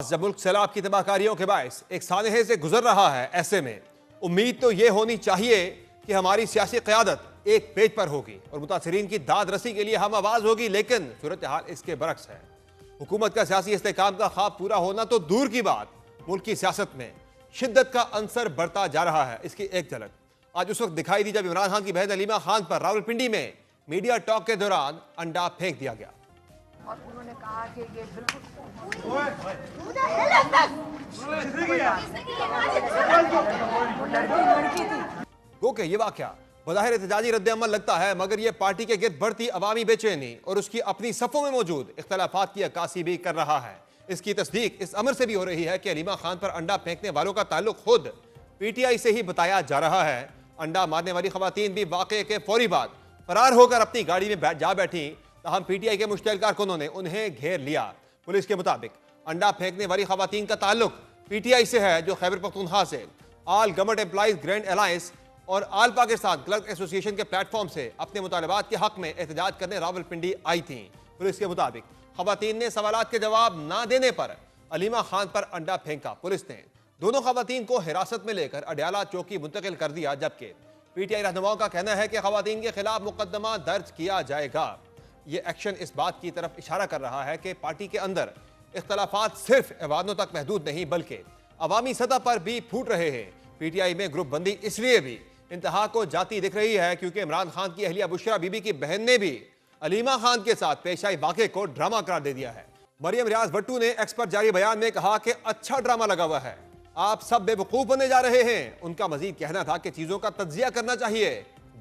जब मुल्क सैलाब की तबाहकारियों के बायस एक सानहे से गुजर रहा है, ऐसे में उम्मीद तो ये होनी चाहिए कि हमारी सियासी क़यादत एक पेज पर होगी और मुतासरीन की दाद रसी के लिए हम आवाज होगी। लेकिन सूरत हाल इसके बरक्स है। हुकूमत का सियासी इस्तेकाम का ख्वाब पूरा होना तो दूर की बात, मुल्क की सियासत में शिद्दत का अंसर बढ़ता जा रहा है। इसकी एक झलक आज उस वक्त दिखाई दी जब इमरान खान की बहन अलीमा खान पर रावलपिंडी में मीडिया टॉक के दौरान अंडा फेंक दिया गया और उन्होंने कहा कि ये बिल्कुल गो के ये वाकया बज़ाहिर एहतजाजी रद्द-ए-अमल लगता है, मगर ये पार्टी के गिर्द बढ़ती अवामी बेचैनी और उसकी अपनी सफ़ों में मौजूद इख्तलाफात की अक्कासी भी कर रहा है। इसकी तस्दीक इस अमर से भी हो रही है कि अलीमा खान पर अंडा फेंकने वालों का ताल्लुक खुद पीटीआई से ही बताया जा रहा है। अंडा मारने वाली खवातीन भी वाक़े के फौरी बाद फरार होकर अपनी गाड़ी में जा बैठी, तहम पीटीआई के मुश्तल कारकुनों ने उन्हें घेर लिया। पुलिस के मुताबिक अंडा फेंकने वाली खवातीन का ताल्लुक पीटीआई से है, जो खैबर पख्तूनख्वा से आल गवर्नमेंट एम्प्लॉइज ग्रैंड अलायंस और आल पाकिस्तान क्लर्क एसोसिएशन के प्लेटफॉर्म से अपने मुतालबात के हक में एहतजाज करने रावलपिंडी आई थी। पुलिस के मुताबिक खवातीन ने सवालात के जवाब ना देने पर अलीमा खान पर अंडा फेंका। पुलिस ने दोनों खवातीन को हिरासत में लेकर अडयाला चौकी मुंतकिल कर दिया, जबकि पीटीआई रहनुमाओं का कहना है कि खवातीन के खिलाफ मुकदमा दर्ज किया जाएगा। ये एक्शन इस बात की तरफ इशारा कर रहा है कि पार्टी के अंदर इख्तलाफात सिर्फ ऐवानों तक महदूद नहीं बल्कि अवामी सतह पर भी फूट रहे हैं। पीटीआई में ग्रुप बंदी इसलिए भी इंतहा को जाती दिख रही है क्योंकि इमरान खान की अहलिया बुशरा बीबी की बहन ने भी अलीमा खान के साथ पेश आई वाक़े को ड्रामा करार दे दिया है। मरियम रियाज भट्टू ने एक्स पर जारी बयान में कहा कि अच्छा ड्रामा लगा हुआ है, आप सब बेवकूफ बनने जा रहे हैं। उनका मजीद कहना था कि चीजों का तज्जिया करना चाहिए,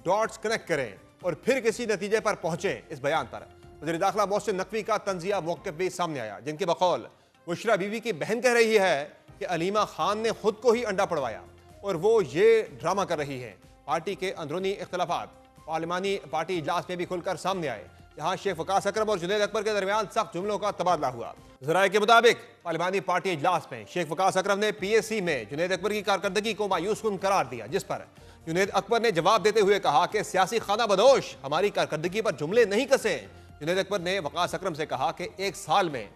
डॉट्स कनेक्ट करें और फिर किसी नतीजे पर पहुंचे। इस बयान पर वज़ीर दाखिला मोहसिन नकवी का तंजिया मौक़िफ़ भी सामने आया, जिनके बकौल बुशरा बीवी की बहन कह रही है कि अलीमा खान ने खुद को ही अंडा पड़वाया और वो ये ड्रामा कर रही है। पार्टी के अंदरूनी इख्तलाफात पार्लिमानी पार्टी इजलास में भी खुलकर सामने आए, जहां शेख वकास अकरम और जुनैद अकबर के दरमियान सख्त जुमलों का तबादला हुआ। ज़राए के मुताबिक पार्लिमानी पार्टी इजलास में शेख वकास अकरम ने पीएसी में जुनैद अकबर की कारकर्दगी को मायूसकुन करार दिया, जिस पर जुनैद अकबर ने जवाब देते हुए कहा कि सियासी खाना बदोश हमारी कारकर्दगी पर जुमले नहीं कसें। जुनैद अकबर ने वकास अकरम से कहा कि एक साल में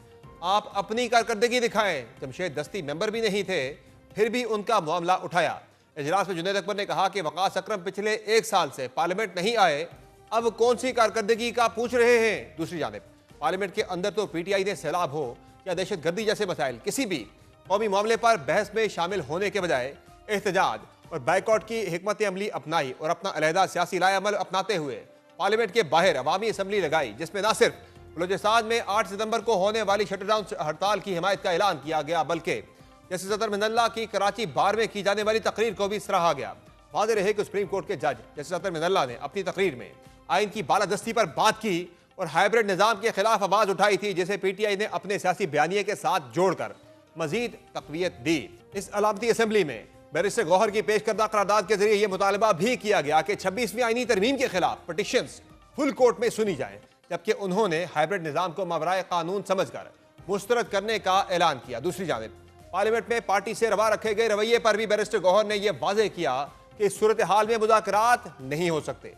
आप अपनी कारकर्दगी दिखाएं। जमशेद दस्ती मेंबर भी नहीं थे, फिर भी उनका मामला उठाया। इजलास में जुनैद अकबर ने कहा कि वकास अकरम पिछले एक साल से पार्लियामेंट नहीं आए, अब कौन सी कारकर्दगी का पूछ रहे हैं। दूसरी जानिब पार्लियामेंट के अंदर तो पीटीआई ने सैलाब हो या दहशतगर्दी जैसे मसाइल किसी भी कौमी मामले पर बहस में शामिल होने के बजाय एहतजाज और बाइकआउट की हिकमत अमली अपनाई और अपना अलहदा सियासी लाएअमल अपनाते हुए पार्लियामेंट के बाहर अवामी असम्बली लगाई, जिसमें न सिर्फ बलूचिस्तान में 8 सितंबर को होने वाली शटडाउन हड़ताल की हिमायत का ऐलान किया गया, बल्कि जस्टिस अतर मिनल्ला की कराची बार में की जाने वाली तकरीर को भी सराहा गया। वाज़ेह रहे कि सुप्रीम कोर्ट के जज जस्टिस अतर मिनल्ला ने अपनी तकरीर में आइन की बालादस्ती पर बात की और हाइब्रिड निज़ाम के खिलाफ आवाज उठाई थी, जिसे पीटीआई ने अपने सियासी बयानिए के साथ जोड़कर मजीद तक़वियत दी। इस अलामती असम्बली में बैरिस्टर गौहर की पेश करदा करारदाद के जरिए यह मुतालबा भी किया गया कि 26वीं आईनी तरमीम के खिलाफ पटिशंस फुल कोर्ट में सुनी जाए, जबकि उन्होंने हाइब्रिड निज़ाम को मावराए कानून समझकर मुस्तरद करने का ऐलान किया। दूसरी जानिब पार्लियामेंट में पार्टी से रवा रखे गए रवैये पर भी बैरिस्टर गौहर ने यह वाज़ेह किया कि इस सूरत हाल में मुज़ाकरात नहीं हो सकते।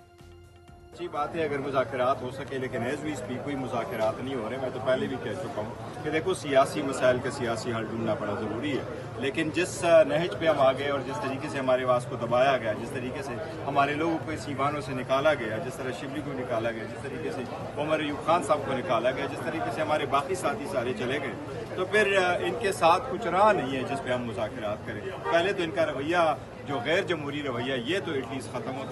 अच्छी बात है अगर मुज़ाकरात हो सके, लेकिन एज वी स्पीक कोई मुज़ाकरात नहीं हो रहे। मैं तो पहले भी कह चुका हूँ कि देखो सियासी मसाइल का सियासी हल ढूंढना बड़ा ज़रूरी है, लेकिन जिस नहज पे हम आ गए और जिस तरीके से हमारे आवाज़ को दबाया गया, जिस तरीके से हमारे लोगों को इस ईवानों से निकाला गया, जिस तरह शिबली को निकाला गया, जिस तरीके से उमर अयूब खान साहब को निकाला गया, जिस तरीके से हमारे बाकी साथी सारे चले गए, तो फिर इनके साथ कुछ राह नहीं है जिस पे हम मुज़ाकरात करें। पहले तो इनका रवैया जो गैर जमहूरी रवैया, ये तो एटलीस्ट ख़त्म हो।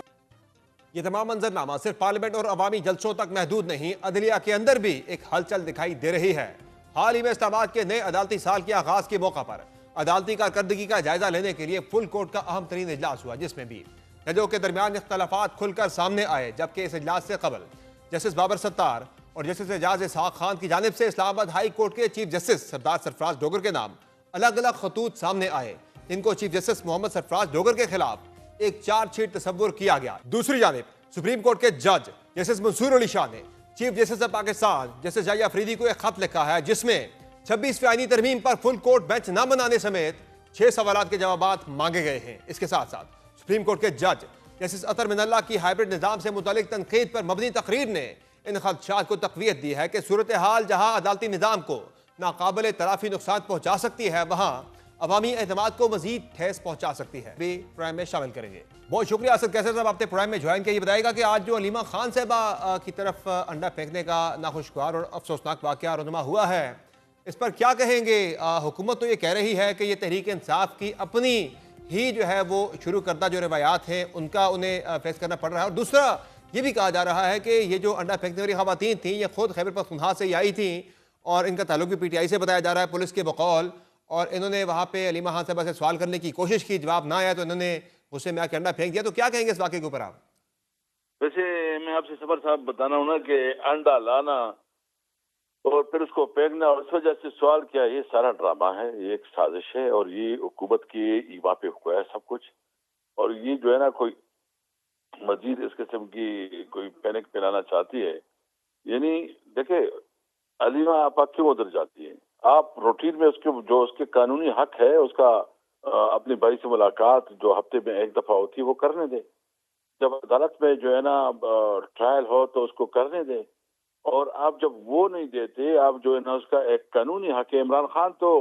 ये तमाम मंजरनामा सिर्फ पार्लियामेंट और अवामी जलसों तक महदूद नहीं, अदलिया के अंदर भी एक हलचल दिखाई दे रही है। हाल ही में इस्लामाबाद के नए अदालती साल के आगाज के मौका पर अदालती कारकर्दगी का जायजा लेने के लिए फुल कोर्ट का अहम तरीन इजलास हुआ, जिसमें भी जजों के दरमियान इख्तलाफात खुलकर सामने आए। जबकि इस इजलास से कबल जस्टिस बाबर सत्तार और जस्टिस एजाज इसहाक खान की जानिब से इस्लामाबाद हाई कोर्ट के चीफ जस्टिस सरदार सरफराज डोगर के नाम अलग अलग खतूत सामने आए, जिनको चीफ जस्टिस मोहम्मद सरफराज डोगर के खिलाफ एक चार्जशीट तस्वुर किया गया। दूसरी जानिब सुप्रीम कोर्ट के जज जस्टिस मंसूर अली शाह ने chief justice of Pakistan justice Yahya Afridi को एक खत लिखा है, जिसमें 26वीं आईनी तरमीम पर फुल कोर्ट बेंच न बनाने समेत 6 सवालात के जवाब मांगे गए हैं। इसके साथ साथ सुप्रीम कोर्ट के जज जस्टिस अतर मिनल्ला की हाइब्रिड निज़ाम से मुतालिक तनकीद पर मबनी तकरीर ने इन खदशात को तक़वियत दी है कि सूरत हाल जहां अदालती निज़ाम को नाकाबिल तलाफी नुकसान पहुंचा सकती है, वहां अवामी एतमाद को मजीद ठेस पहुंचा सकती है। भी प्रोग्राम में शामिल करेंगे। बहुत शुक्रिया असद कैसर साहब, आपने प्रोग्राम में ज्वाइन किया। ये बताएगा कि आज जो अलीमा खान साहबा की तरफ अंडा फेंकने का नाखुशगवार और अफसोसनाक वाकया रुनुमा हुआ है, इस पर क्या कहेंगे? हुकूमत तो ये कह रही है कि ये तहरीक इंसाफ की अपनी ही जो है वो शुरू करदा जो रवायात हैं उनका उन्हें फेस करना पड़ रहा है, और दूसरा ये भी कहा जा रहा है कि ये जो अंडा फेंकने वाली खवातीन थी ये खुद खैबर पख्तूनख्वा से ही आई थी और इनका ताल्लुक भी पीटीआई से बताया जा रहा है पुलिस के बकौल, और इन्होंने वहाँ पे अलीमा खान साहबा से सवाल करने की कोशिश की, जवाब ना आया तो इन्होंने गुस्से में आके अंडा फेंक दिया। तो क्या कहेंगे इस वाक़े के ऊपर आप? वैसे मैं आपसे सफर साहब बताना हूँ ना कि अंडा लाना और फिर उसको फेंकना और इस वजह से सवाल किया, ये सारा ड्रामा है, ये एक साजिश है और ये हुकूमत की ईवा पे हुआ है सब कुछ। और ये जो है ना कोई मजीद इस किस्म की कोई पैनिक फैलाना चाहती है। यानी देखे अलीमा आपा क्यों उधर जाती है? आप रूटीन में उसके जो उसके कानूनी हक है उसका अपने भाई से मुलाकात जो हफ्ते में एक दफा होती है वो करने दे। जब अदालत में जो है ना ट्रायल हो तो उसको करने दे। और आप जब वो नहीं देते, आप जो है ना उसका एक कानूनी हक है। इमरान खान तो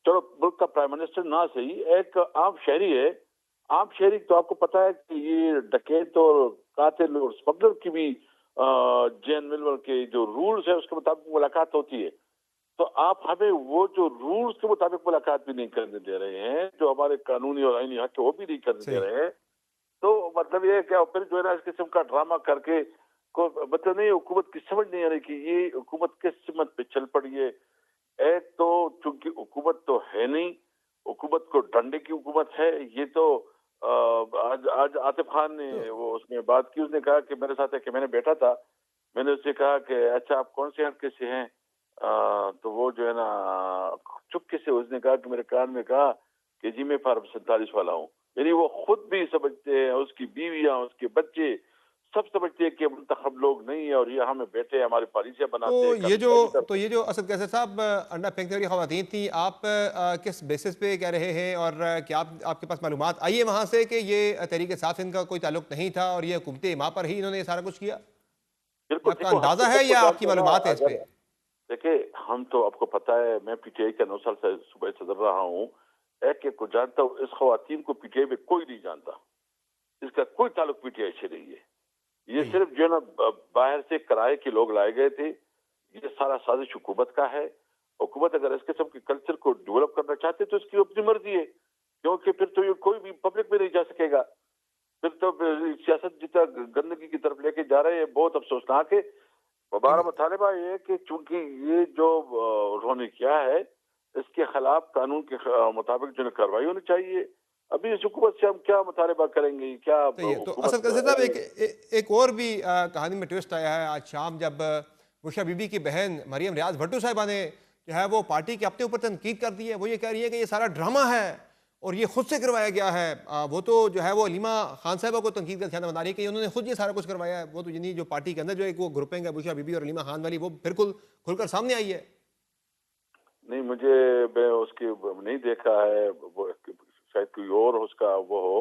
चलो मुल्क का प्राइम मिनिस्टर ना सही, एक आम शहरी है। आम शहरी तो आपको पता है कि ये डकैत और कातिल और स्मगलर की भी जेन मिलवर के जो रूल्स है उसके मुताबिक मुलाकात होती है। तो आप हमें वो जो रूल्स के मुताबिक मुलाकात भी नहीं करने दे रहे हैं, जो हमारे कानूनी और आईनी हक है वो भी नहीं करने दे रहे हैं। तो मतलब ये क्या फिर जो है ना इस किस्म का ड्रामा करके को मतलब नहीं, हुकूमत की समझ नहीं आ रही कि ये हुकूमत किस सिमत पे चल पड़ी है। एक तो चूंकि हुकूमत तो है नहीं, हुकूमत को डंडे की हुकूमत है। ये तो आज आज आतिफ खान ने वो उसमें बात की, उसने कहा कि मेरे साथ है कि मैंने बैठा था, मैंने उससे कहा कि अच्छा आप कौन से हल्के से हैं? तो वो जो है ना चुपके से उसने कहा कि मेरे कान में कहा कि जी मैं फार्म 47 वाला हूँ। यानी वो खुद भी समझते हैं, उसकी बीवियां उसके बच्चे सब समझते हैं कि मुंतखब लोग नहीं है और ये हमें बैठे हमारी पॉलिसियां बनाते हैं। तो ये जो असद कैसर साहब अंडा फेंकने वाली खवातीन थी, आप किस बेसिस पे कह रहे हैं, और क्या आपके पास मालूमात आई है वहाँ से कि ये तहरीक इंसाफ इनका कोई ताल्लुक नहीं था और ये हुकूमत इमा पर ही इन्होंने सारा कुछ किया? आपका अंदाजा है या आपकी मालूमात है इस पे? देखिए हम तो आपको पता है मैं पीटीआई का 9 साल से सुबह सदर रहा हूँ, एक एक को जानता हूँ। इस खवातीन को पीटीआई में कोई नहीं जानता, इसका कोई ताल्लुक पीटीआई से नहीं है। ये सिर्फ जो है ना बाहर से किराए के लोग लाए गए थे। ये सारा साजिश हुकूमत का है। हुकूमत अगर इस किस्म के कल्चर को डेवलप करना चाहते तो इसकी अपनी मर्जी है, क्योंकि फिर तो ये कोई भी पब्लिक में नहीं जा सकेगा। फिर तो सियासत जितना गंदगी की तरफ लेके जा रहे हैं, बहुत अफसोसनाक है। हमारा मुतालबा ये है कि चूंकि ये जो उन्होंने किया है इसके खिलाफ कानून के मुताबिक जो कार्रवाई होनी चाहिए। अभी इस हुकूमत से हम क्या मुतालबा करेंगे? क्या तो असद कैसर साहब एक और भी कहानी में ट्विस्ट आया है आज शाम, जब बुशरा बीबी की बहन मरियम रियाज भट्टू साहिबा ने जो है वो पार्टी के अपने ऊपर तनकीद कर दी है। वो ये कह रही है कि ये सारा ड्रामा है और ये खुद से करवाया गया है। वो तो जो है वो अलीमा खान साहबा को तनकीद का निशाना बना रही है कि उन्होंने खुद ये सारा कुछ करवाया है। वो तो यानी जो पार्टी के अंदर जो एक वो ग्रुपिंग है बुशरा बीबी और अलीमा खान वाली, वो बिल्कुल खुलकर सामने आई है। नहीं, मुझे मैं उसकी नहीं देखा है, वो शायद कोई और उसका वो हो।